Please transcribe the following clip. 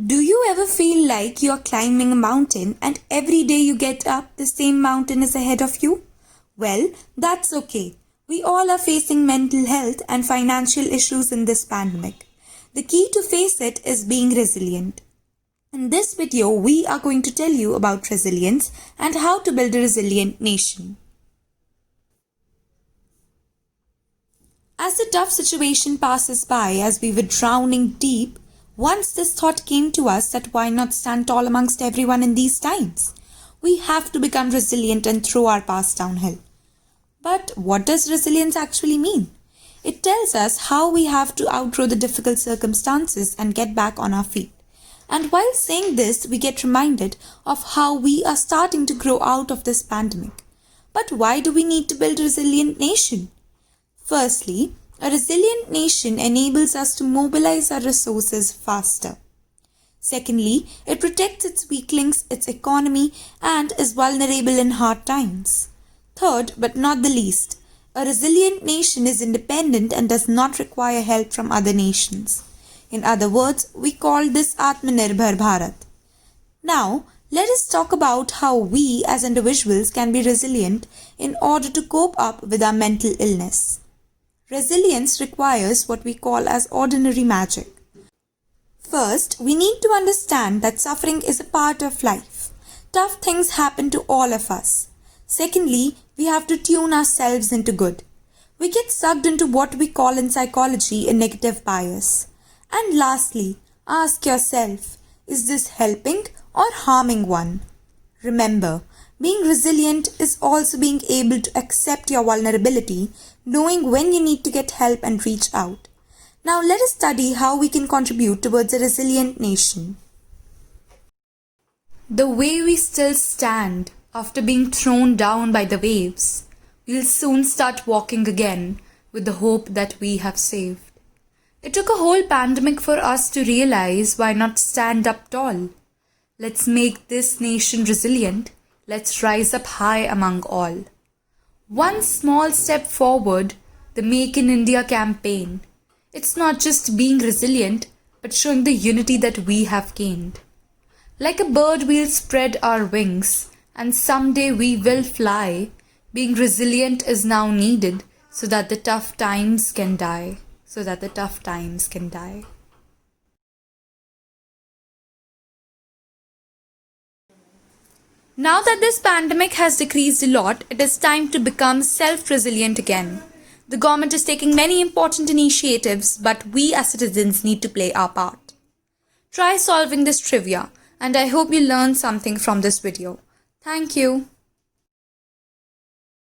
Do you ever feel like you're climbing a mountain and every day you get up, the same mountain is ahead of you? Well, that's okay. We all are facing mental health and financial issues in this pandemic. The key to face it is being resilient. In this video, we are going to tell you about resilience and how to build a resilient nation. As the tough situation passes by as we were drowning deep, once this thought came to us that why not stand tall amongst everyone in these times? We have to become resilient and throw our past downhill. But what does resilience actually mean? It tells us how we have to outgrow the difficult circumstances and get back on our feet. And while saying this, we get reminded of how we are starting to grow out of this pandemic. But why do we need to build a resilient nation? Firstly, a resilient nation enables us to mobilize our resources faster. Secondly, it protects its weaklings, its economy, and is vulnerable in hard times. Third, but not the least, a resilient nation is independent and does not require help from other nations. In other words, we call this Atmanirbhar Bharat. Now, let us talk about how we as individuals can be resilient in order to cope up with our mental illness. Resilience requires what we call as ordinary magic. First, we need to understand that suffering is a part of life. Tough things happen to all of us. Secondly, we have to tune ourselves into good. We get sucked into what we call in psychology a negative bias. And lastly, ask yourself, is this helping or harming one? Remember, being resilient is also being able to accept your vulnerability, knowing when you need to get help and reach out. Now let us study how we can contribute towards a resilient nation. The way we still stand after being thrown down by the waves, we'll soon start walking again with the hope that we have saved. It took a whole pandemic for us to realize why not stand up tall. Let's make this nation resilient. Let's rise up high among all. One small step forward, the Make in India campaign. It's not just being resilient, but showing the unity that we have gained. Like a bird, we'll spread our wings, and someday we will fly. Being resilient is now needed so that the tough times can die. Now that this pandemic has decreased a lot, it is time to become self-resilient again. The government is taking many important initiatives, but we as citizens need to play our part. Try solving this trivia, and I hope you learned something from this video. Thank you.